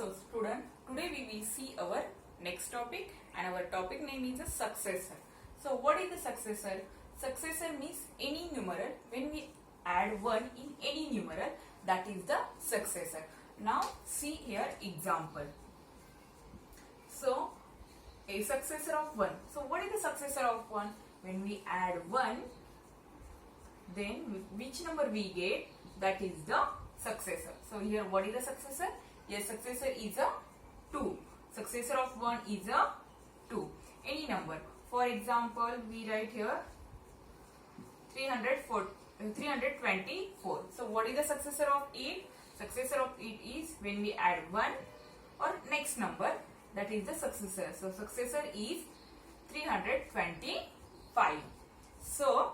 So student, today we will see our next topic and our topic name is a successor. So what is the successor? Successor means any numeral. When we add 1 in any numeral, that is the successor. Now see here example. So a successor of 1. So what is the successor of 1? When we add 1, then which number we get, that is the successor. So here what is the successor? Yes, successor is a 2. Successor of 1 is a 2. Any number. For example, we write here 324. So what is the successor of 8? Successor of 8 is when we add 1 or next number, that is the successor. So successor is 325. So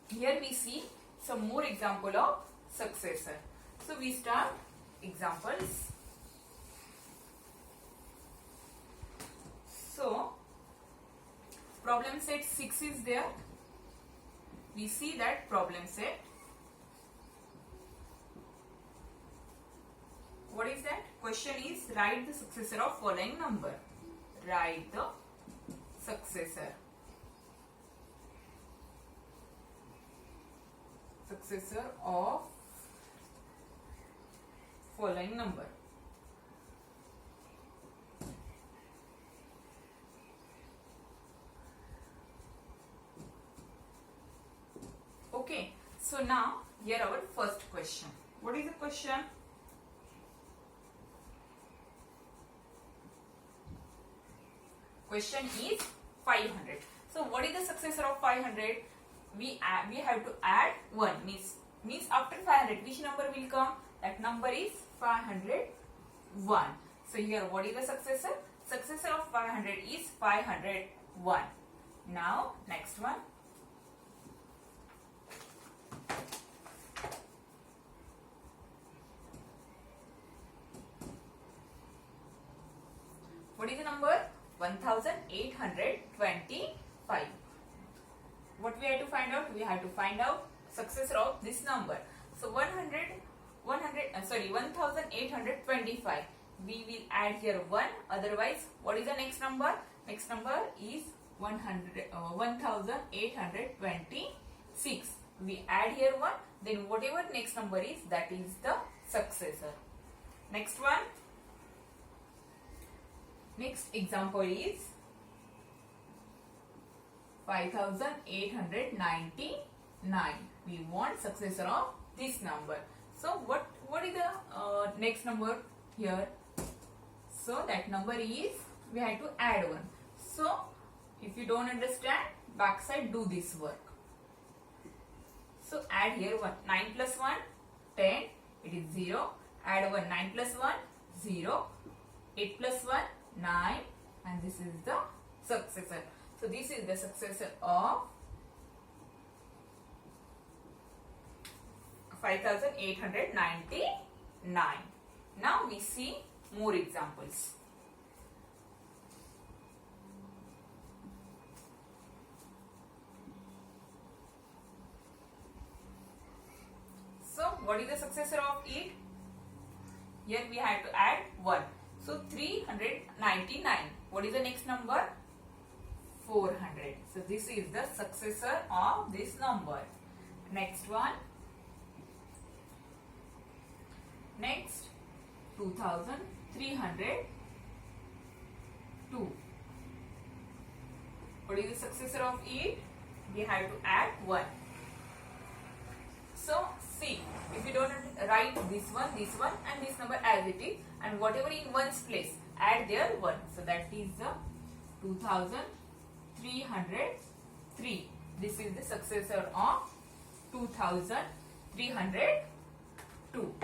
here we see some more example of successor. So we start examples. So problem set 6 is there. We see that problem set. What is that? Question is write the successor of following number. Write the successor. Successor of following number. Okay, so now here our first question. What is the question? Question is 500. So what is the successor of 500? We have to add 1, means after 500 which number will come? That number is 501. So here what is the successor? Successor of 500 is 501. Now next one. What is the number? 1825. What we have to find out? We have to find out successor of this number. So 1825. We will add here 1. Otherwise, what is the next number? Next number is 1826. We add here 1. Then whatever next number is, that is the successor. Next one. Next example is 5899. We want successor of this number. So what is the next number here? So that number is, we have to add 1. So if you don't understand, backside do this work. So add here 1. 9 plus 1, 10. It is 0. Add 1. 9 plus 1, 0. 8 plus 1, 9, and this is the successor. So this is the successor of 5899. Now we see more examples. So what is the successor of 8? Here we have to add 1. So 399. What is the next number? 400. So this is the successor of this number. Next one. Next 2302. What is the successor of 8? We have to add 1. So see, if you don't write this one and this number as it is, and whatever in one's place, add there 1. So that is the 2303. This is the successor of 2302.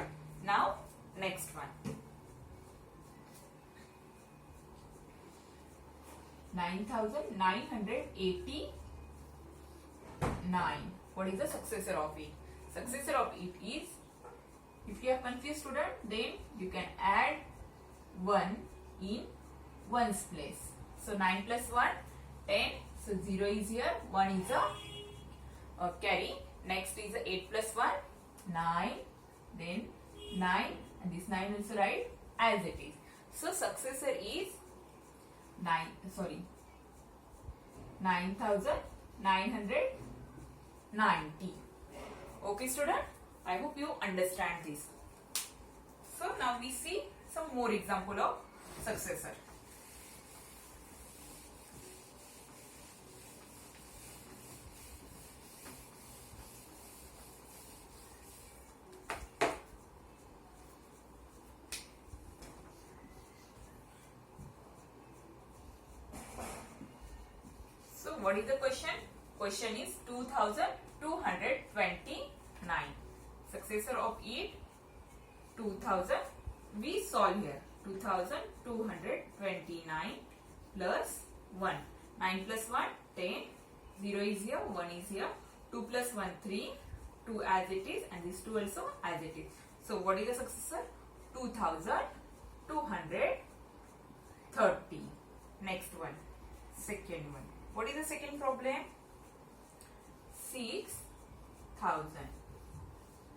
Now next one. 9989. What is the successor of it? Successor of it is, if you are confused student, then you can add 1 in one's place. So 9 plus 1, 10. So 0 is here, 1 is a carry. Next is 8 plus 1, 9. Then 9, and this 9 also write as it is. So successor is 9,990. Okay student, I hope you understand this. So now we see some more example of successor. So what is the question? Question is 2229. Successor of it 2000. We solve here 2229 plus 1. 9 plus 1 10. 0 is here, 1 is here. 2 plus 1 3. 2 as it is and this 2 also as it is. So what is the successor? 2230. Next one. Second one. What is the second problem? 6,000.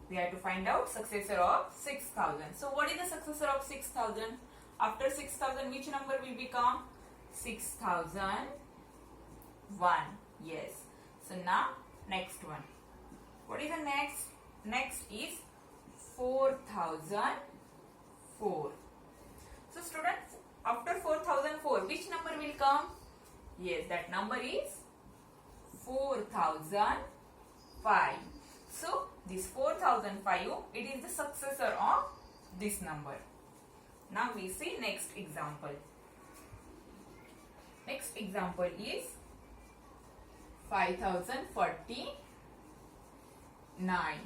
We have to find out successor of 6,000. So what is the successor of 6,000? After 6,000, which number will become? 6,001. Yes. So now next one. What is the next? Next is 4,004. So students, after 4,004, which number will come? Yes, that number is 4,005. So this 4,005, it is the successor of this number. Now we see next example. Next example is 5,049.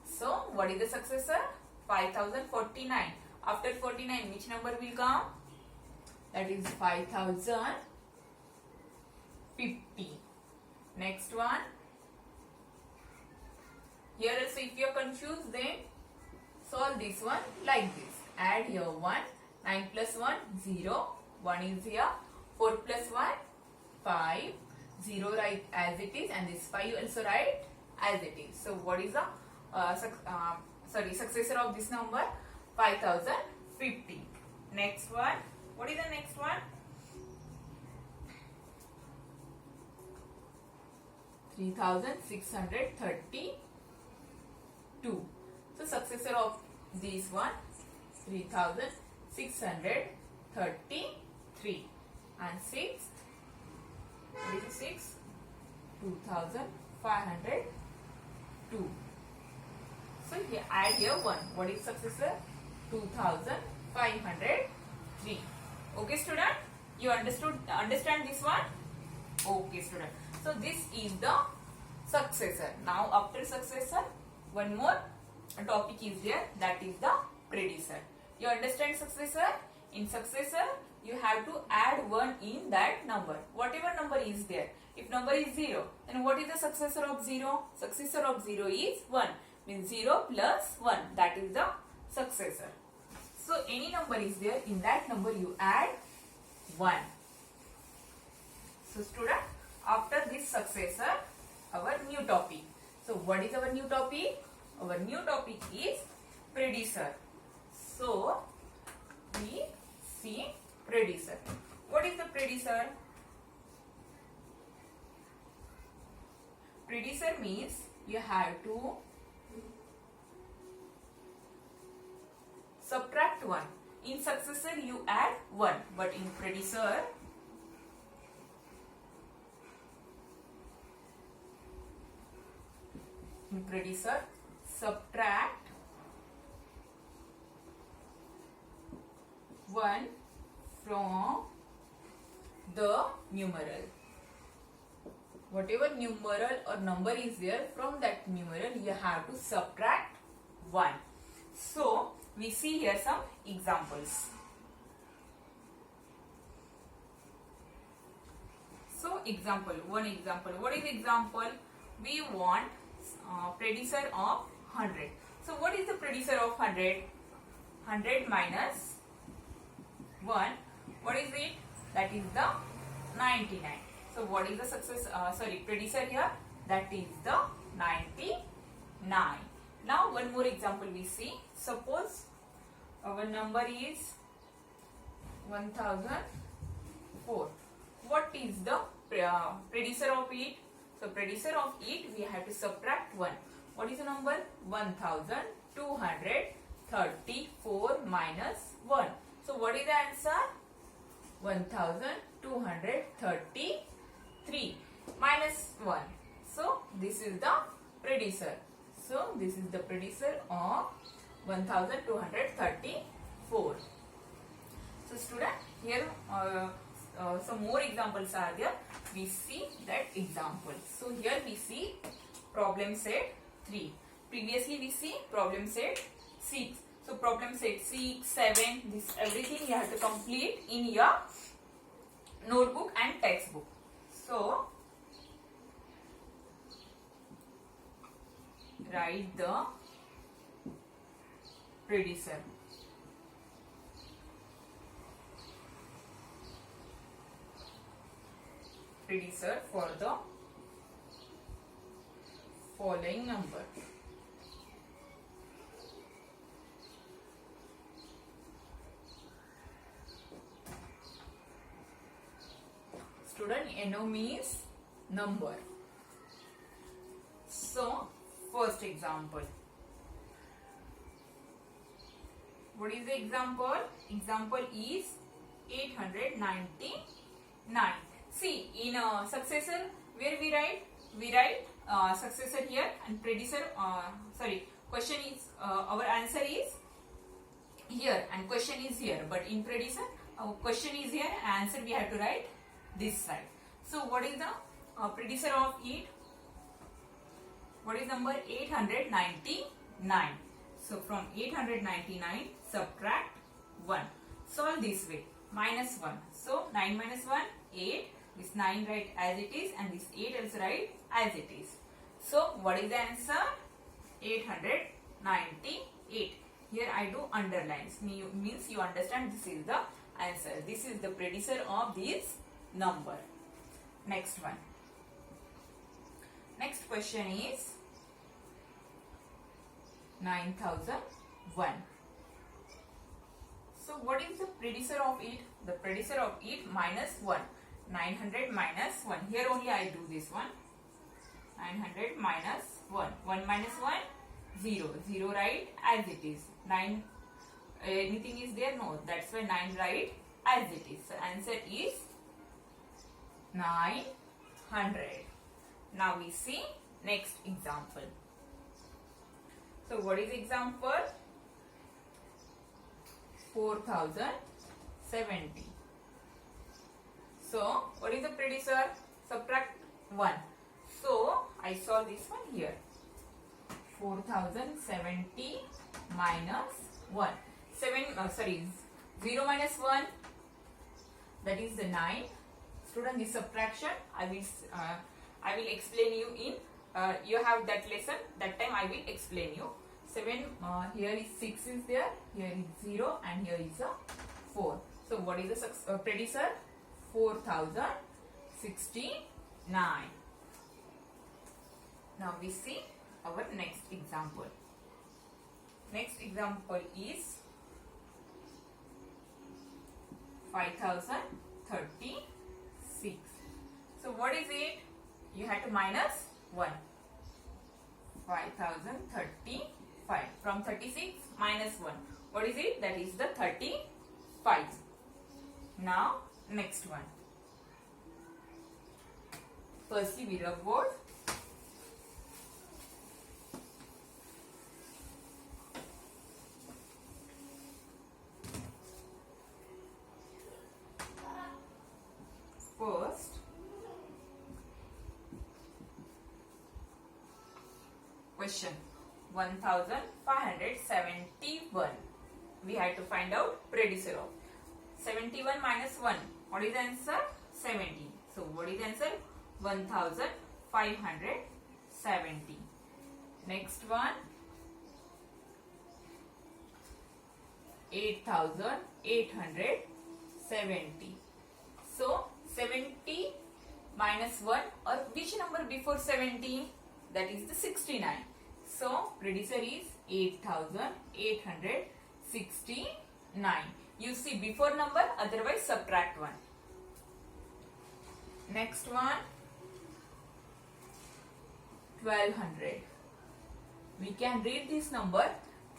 So what is the successor? 5,049. After 49, which number will come? That is 5,050. Next one. Here also if you are confused, then solve this one like this. Add here 1. 9 plus 1 0. 1 is here. 4 plus 1 5. 0 write as it is and this 5 also write as it is. So what is the successor of this number? 5,050. Next one. What is the next one? 3,632. So successor of this one 3,633. And 6. What is the 6? 2,502. So here add here 1. What is successor? 2,503. Okay student? You understand this one? Okay student. So this is the successor. Now after successor, one more topic is there, that is the predecessor. You understand successor? In successor, you have to add 1 in that number. Whatever number is there. If number is 0, then what is the successor of 0? Successor of 0 is 1. Means 0 plus 1. That is the successor. So any number is there, in that number you add 1. So student, after this successor, our new topic. So what is our new topic? Our new topic is predecessor. So we see predecessor. What is the predecessor? Predecessor means you have to subtract 1. In successor you add 1, but in predecessor subtract 1 from the numeral. Whatever numeral or number is there, from that numeral you have to subtract 1. So we see here some examples. So example, one example. What is example? We want predecessor of 100. So what is the predecessor of 100? 100 minus 1. What is it? That is the 99. So what is the predecessor here? That is the 99. Now one more example we see. Suppose our number is 1004. What is the predecessor of it? So predecessor of it, we have to subtract 1. What is the number? 1234 minus 1. So what is the answer? 1233 minus 1. So this is the predecessor. So this is the predecessor of 1234. So student, here some more examples are there. We see that example. So here we see problem set 3. Previously we see problem set 6. So problem set 6, 7, this everything you have to complete in your notebook and textbook. So write the predecessor. Predecessor for the following number. Student, NO means number. So first example. What is the example? Example is 899. See, in successor, where we write? We write successor here and predecessor. Question is our answer is here and question is here. But in predecessor, our question is here and answer we have to write this side. So what is the predecessor of it? What is number? 899. So from 899 subtract 1. Solve this way. Minus 1. So 9 minus 1, 8. This 9 write as it is and this 8 also write as it is. So what is the answer? 898. Here I do underlines. Means you understand this is the answer. This is the predecessor of this number. Next one. Next question is 9001. So what is the predecessor of it? The predecessor of it minus 1. 900 minus 1. Here only I do this one. 900 minus 1. 1 minus 1, 0. 0 write as it is. 9, anything is there? No. That's why 9 write as it is. So answer is 900. Now we see next example. So what is example? 4070. So what is the predecessor? Subtract 1. So I solve this one here. 4070 minus 1. 0 minus 1. That is the 9. Student, this subtraction I will explain you in. You have that lesson. That time I will explain you. 7. Here is 6 is there. Here is 0 and here is a 4. So what is the predecessor? 4069. Now we see our next example. Next example is 5036. So what is it? You have to minus 1. 5035. From 36 minus 1. What is it? That is the 35. Now next one. Firstly we rub board. First question 1571. We had to find out predecessor of 71 minus 1. What is the answer? 70. So what is the answer? 1570. Next one 8870. So 70 minus 1, or which number before 70? That is the 69. So predecessor is 8869. 69. You see before number, otherwise subtract 1. Next one, 1200. We can read this number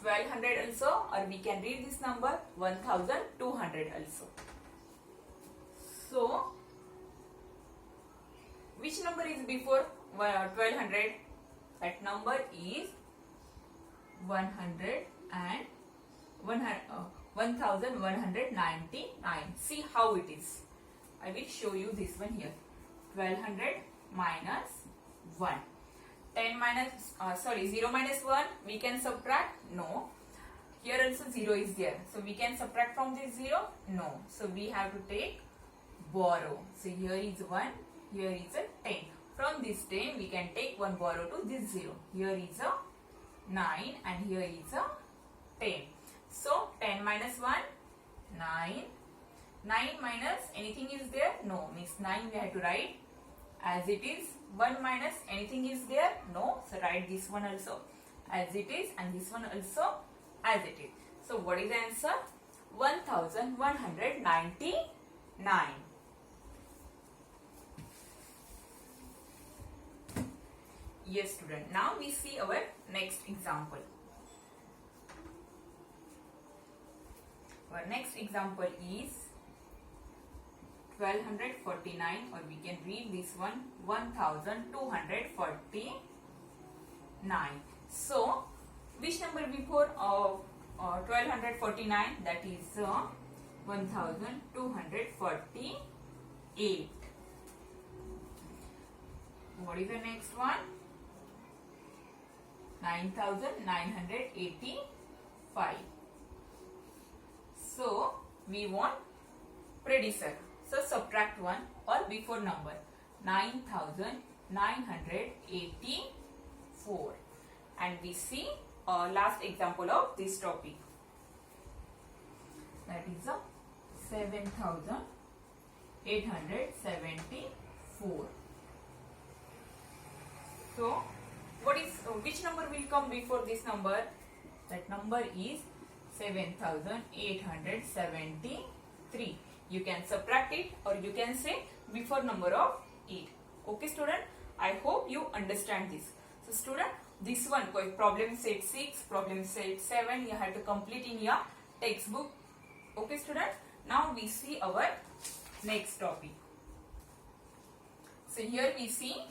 1200 also, or we can read this number 1200 also. So, which number is before 1200? That number is 1199. See how it is. I will show you this one here. 1200 minus 1. 10 minus, 0 minus 1, we can subtract? No. Here also 0 is there. So we can subtract from this 0? No. So we have to take borrow. So here is 1, here is a 10. From this 10, we can take 1 borrow to this 0. Here is a 9 and here is a 10. So 10 minus 1, 9. 9 minus anything is there? No. Means 9 we have to write as it is. 1 minus anything is there? No. So write this one also as it is and this one also as it is. So what is the answer? 1199. Yes, student. Now we see our next example. Our next example is 1249, or we can read this one 1249. So, which number before 1249? That is 1248. What is the next one? 9985. So, we want predecessor. So, subtract 1 or before number. 9984. And we see last example of this topic. That is 7874. So, which number will come before this number? That number is 7873. You can subtract it or you can say before number of it. Okay, student? I hope you understand this. So, student, this one problem set 6, problem set 7, you have to complete in your textbook. Okay, student? Now we see our next topic. So, here we see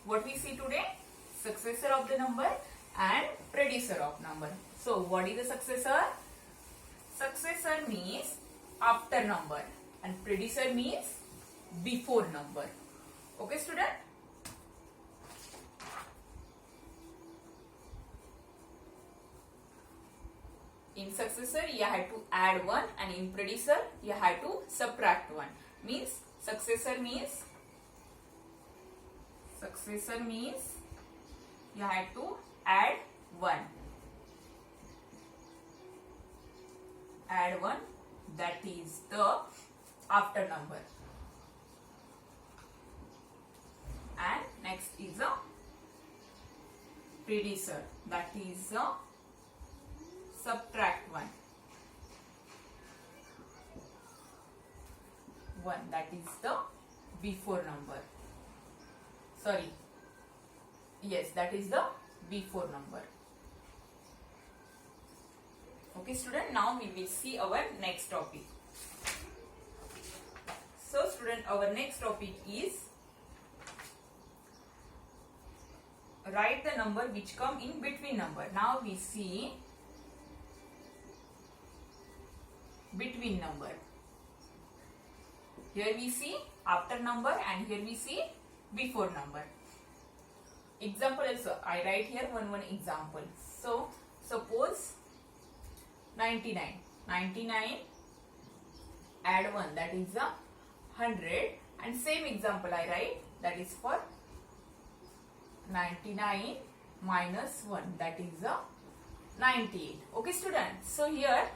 what we see today. Successor of the number and predecessor of number. So, what is the successor? Successor means after number and predecessor means before number. Okay, student? In successor, you have to add 1 and in predecessor, you have to subtract 1. Means successor means you have to add 1. Add 1, that is the after number. And next is a predecessor, that is a subtract 1. 1, that is the before number. Sorry. Yes, that is the before number. Okay, student, now we will see our next topic. So, student, our next topic is write the number which come in between number. Now we see between number. Here we see after number and here we see before number. Example also, I write here one example. So, suppose 99. 99 add 1, that is a 100, and same example I write, that is for 99 minus 1, that is a 98. Okay, students. So here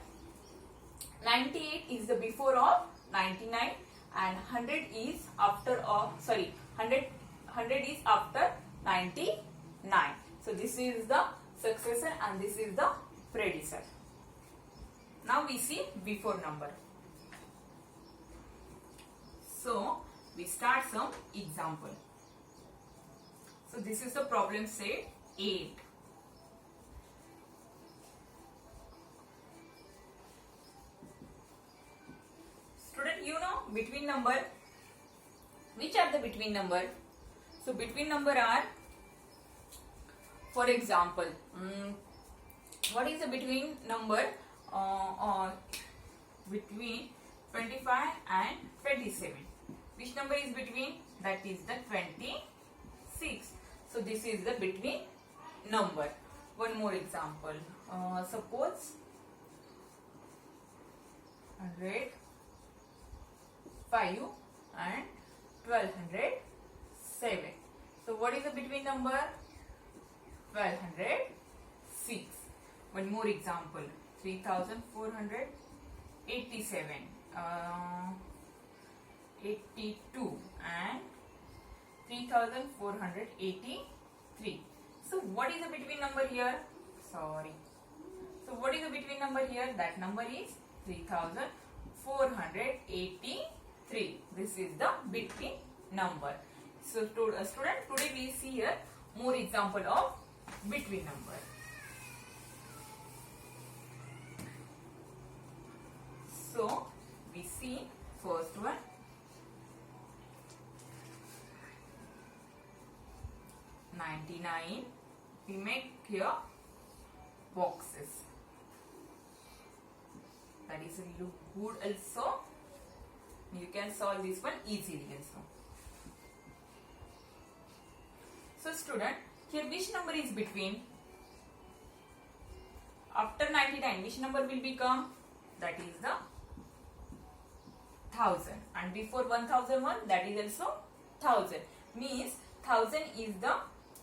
98 is the before of 99 and 100 is after of 100 is after 99. So this is the successor and this is the predecessor. Now we see before number. So we start some example. So this is the problem set 8. Student, you know between number. Which are the between number? So between number are, for example, what is the between number between 25 and 27? Which number is between? That is the 26. So this is the between number. One more example. Suppose 105 and 1207. So what is the between number? 1206. One more example. 3487, 82 and 3483. So what is the between number here? Sorry. So what is the between number here? That number is 3483. This is the between number. So student, today we see here more example of between number. So we see first one. 99. We make here boxes. That is look good also. You can solve this one easily also. So student, here which number is between? After 99, which number will become? That is the 1000. And before 1001, that is also 1000. Means 1000 is the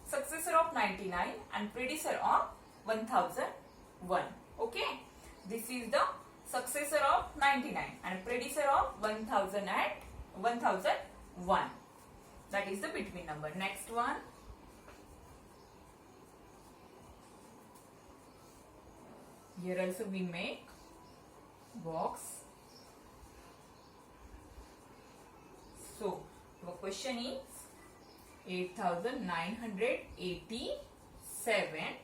successor of 99 and predecessor of 1001. Okay. This is the successor of 99 and predecessor of 1000 and 1001. That is the between number. Next one. Here also we make box. So the question is 8987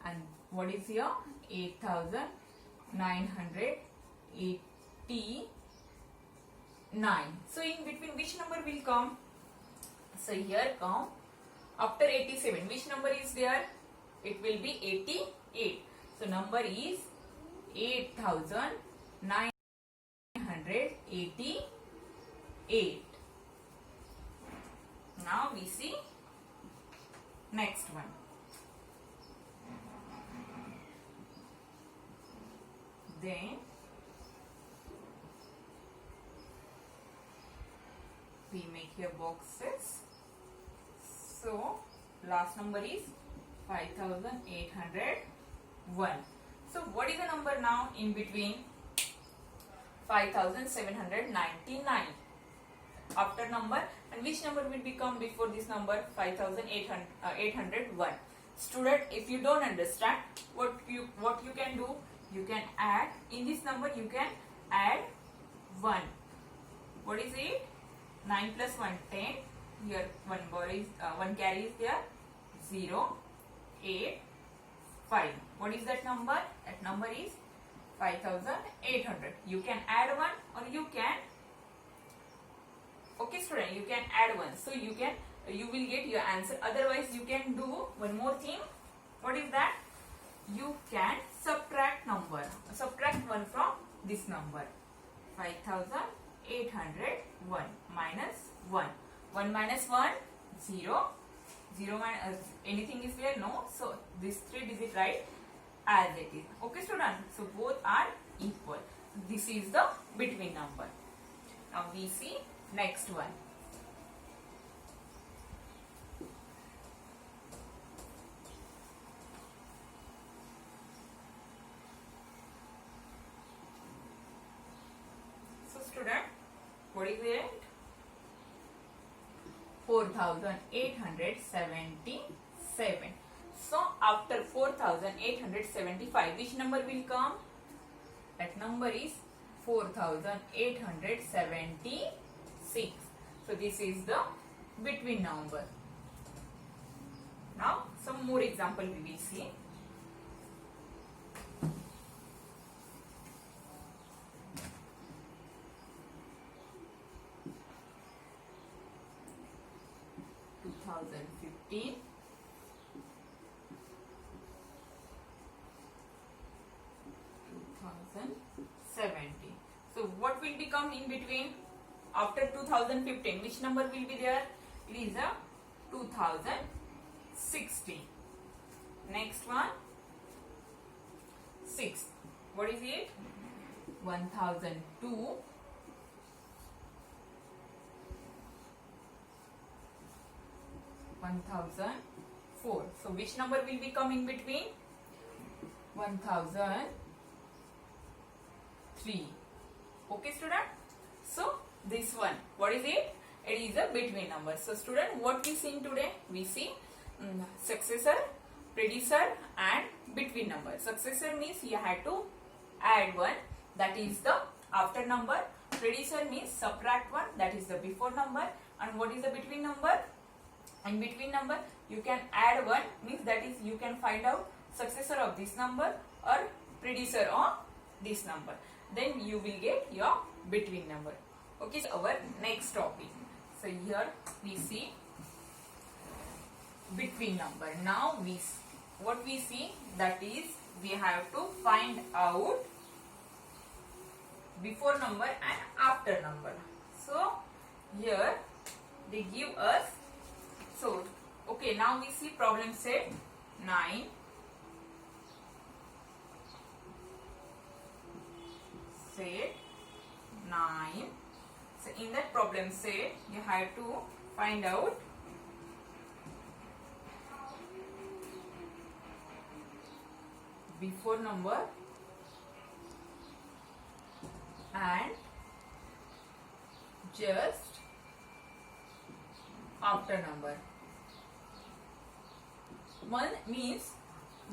and what is here? 8989. So in between which number will come? So here come after 87. Which number is there? It will be 88. So number is 8988. Now we see next one. Then we make here boxes. So last number is 5801. So what is the number now in between? 5799. After number, and which number will become before this number? 5801. Student, if you don't understand, what you can do? You can add in this number. You can add 1. What is it? 9 plus 1 10. Here one carry is there. 0 8 5. What is that number? That number is 5800. You can add 1 or you can. Okay student, you can add 1. So you will get your answer. Otherwise you can do one more thing. What is that? You can subtract number. Subtract 1 from this number. 5801 minus 1. 1 minus 1, 0. 0 minus anything is there? No. So this 3 digit right as it is. Okay student. So both are equal. This is the between number. Now we see next one. So student, what is it? 4877. So after 4875, which number will come? That number is 4876. So this is the between number. Now some more example we will see. $2015. So what will become in between after 2015? Which number will be there? It is a 2016. Next one, 6. What is it? 1002. 1004. So which number will be coming between? 1003. Okay, student. So this one, what is it? It is a between number. So student, what we seen today? We see successor, predecessor and between number. Successor means you have to add one, that is the after number. Predecessor means subtract one, that is the before number. And what is the between number? In between number you can add one, means that is you can find out successor of this number or predecessor of this number. Then you will get your between number. Okay, so our next topic. So here we see between number. Now what we see, that is we have to find out before number and after number. So here they give us. So okay, now we see problem set 9. Set 9. So in that problem set you have to find out before number and just after number. One means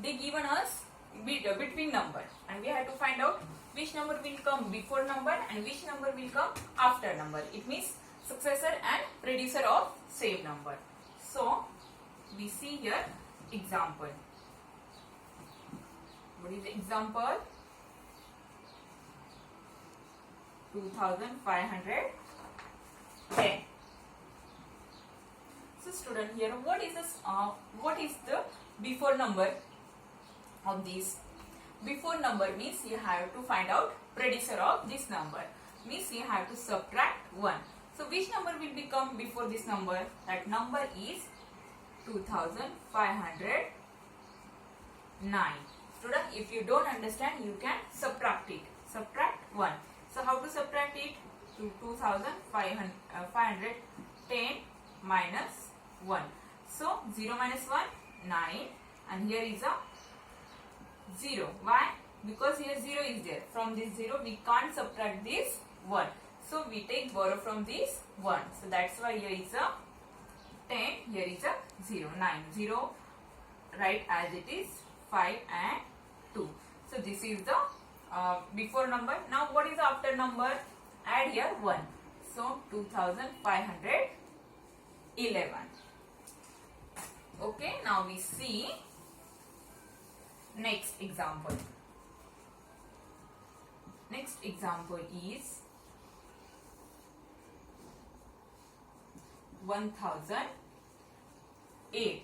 they given us between number and we have to find out which number will come before number and which number will come after number. It means successor and predecessor of same number. So we see here example. What is the example? 2510. So student, here what is this? What is the before number of this? Before number means you have to find out predecessor of this number. Means you have to subtract 1. So which number will become before this number? That number is 2509. Student, if you don't understand, you can subtract it. Subtract 1. So how to subtract it? To 2510 minus 1. So 0 minus 1, 9. And here is a 0. Why? Because here 0 is there. From this 0 we can't subtract this 1. So we take borrow from this 1. So that's why here is a 10. Here is a 0. 9. 0 write as it is 5 and 2. So this is the before number. Now what is the after number? Add here 1. So 2511. Okay, now we see next example. Next example is 1008.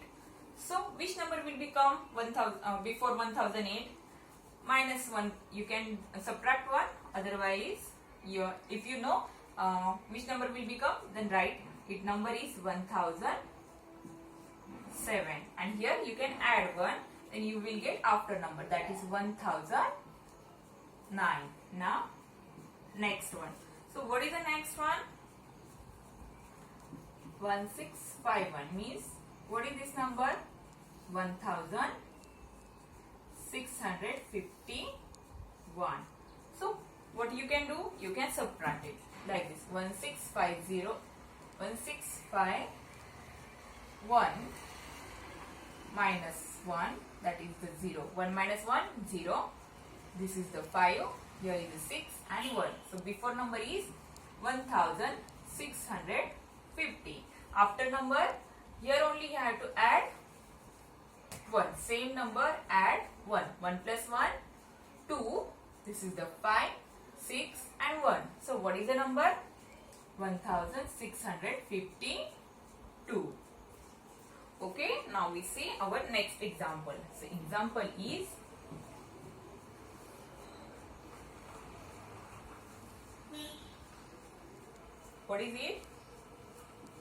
So which number will become 1000 before 1008? Minus 1. You can subtract 1. Otherwise, if you know which number will become, then write it. Number is 1007. And here you can add 1. Then you will get after number, that is 1009. Now next one. So what is the next one? 1651 means what is this number? 1651. So what you can do? You can subtract it like this. 1650, 1651 minus 1, that is the 0. 1 minus 1, 0. This is the 5. here is 6 and 1. So before number is 1650. After number, here only you have to add 1. Same number, add 1. 1 plus 1, 2. This is the 5, 6 and 1. So what is the number? 1652. Okay, now we see our next example. So example is what is it?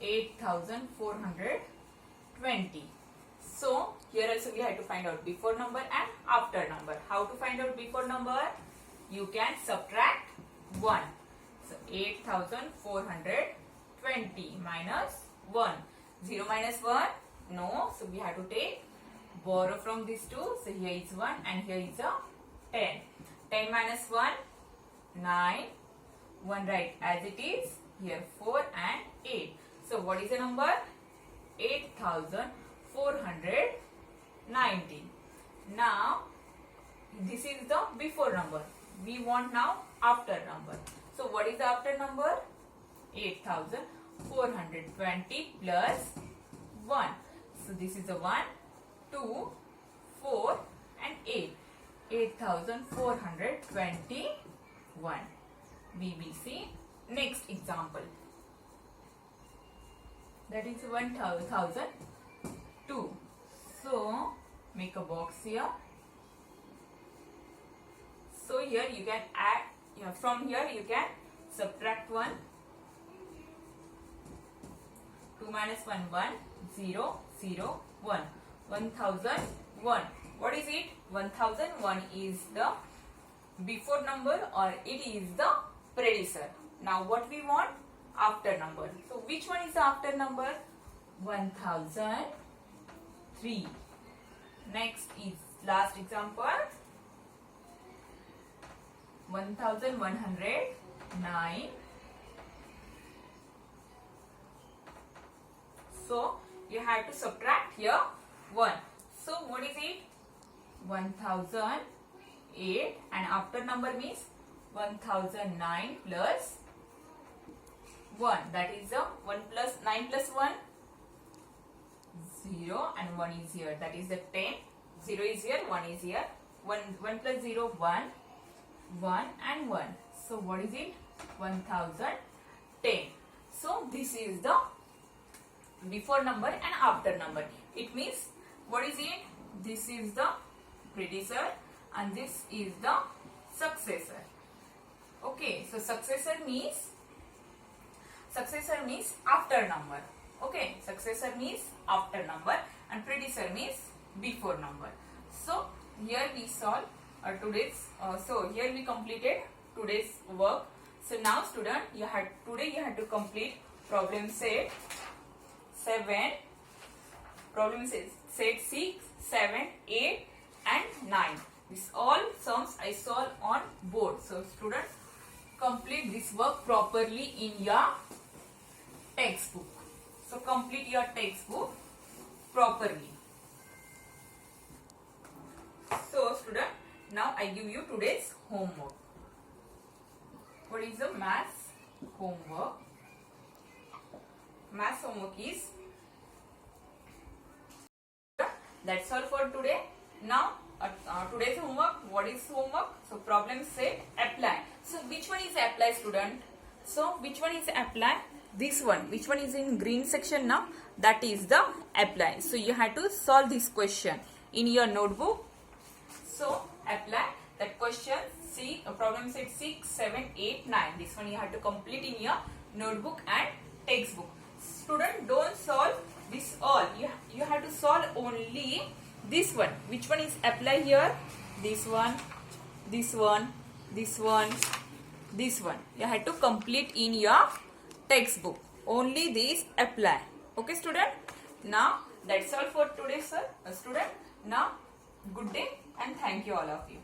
8420. So here also we have to find out before number and after number. How to find out before number? You can subtract 1. So 8420 minus 1. 0 minus 1? No. So we have to take borrow from these two. So here is 1 and here is a 10. 10 minus 1? 9. 1 right as it is. Here 4 and 8. So what is the number? 8490. Now this is the before number. We want now after number. So what is the after number? 8420 plus 1. So this is the 1, 2, 4 and 8. 8421. We will see next example. That is 1002. So make a box here. So here you can add, from here you can subtract 1. 2 minus 1, 1, 0, 0, 1. 1001. What is it? 1001 is the before number or it is the predecessor. Now what we want? After number. So which one is the after number? 1003. Next is last example. 1109. So you have to subtract here 1. So what is it? 1008 and after number means 1009 plus 1. That is the 1 plus 9 plus 1. 0 and 1 is here. That is the 10. 0 is here, 1 is here. 1 plus 0, 1. 1 and 1. So what is it? 1010. So this is the before number and after number. It means what is it? This is the predecessor and this is the successor. Okay, so successor means after number. Okay, successor means after number and predecessor means before number. So here we solve here we completed today's work. So now student, today you had to complete problem set 7, problem set 6, 7, 8 and 9. This all sums I solve on board. So student, complete this work properly in your textbook. So complete your textbook properly. So student, now I give you today's homework. What is the maths homework? Maths homework is that's all for today. Now today's homework. What is homework? So problem set apply. So which one is apply, student? So which one is apply? This one. Which one is in green section now? That is the apply. So you have to solve this question in your notebook. So apply that question. See problem set 6, 7, 8, 9. This one you have to complete in your notebook and textbook. Student, don't solve this all. You have to solve only this one. Which one is apply here? This one, this one, this one, this one. You have to complete in your textbook. Only this apply. Okay, student? Now that's all for today, sir. Student, now good day and thank you all of you.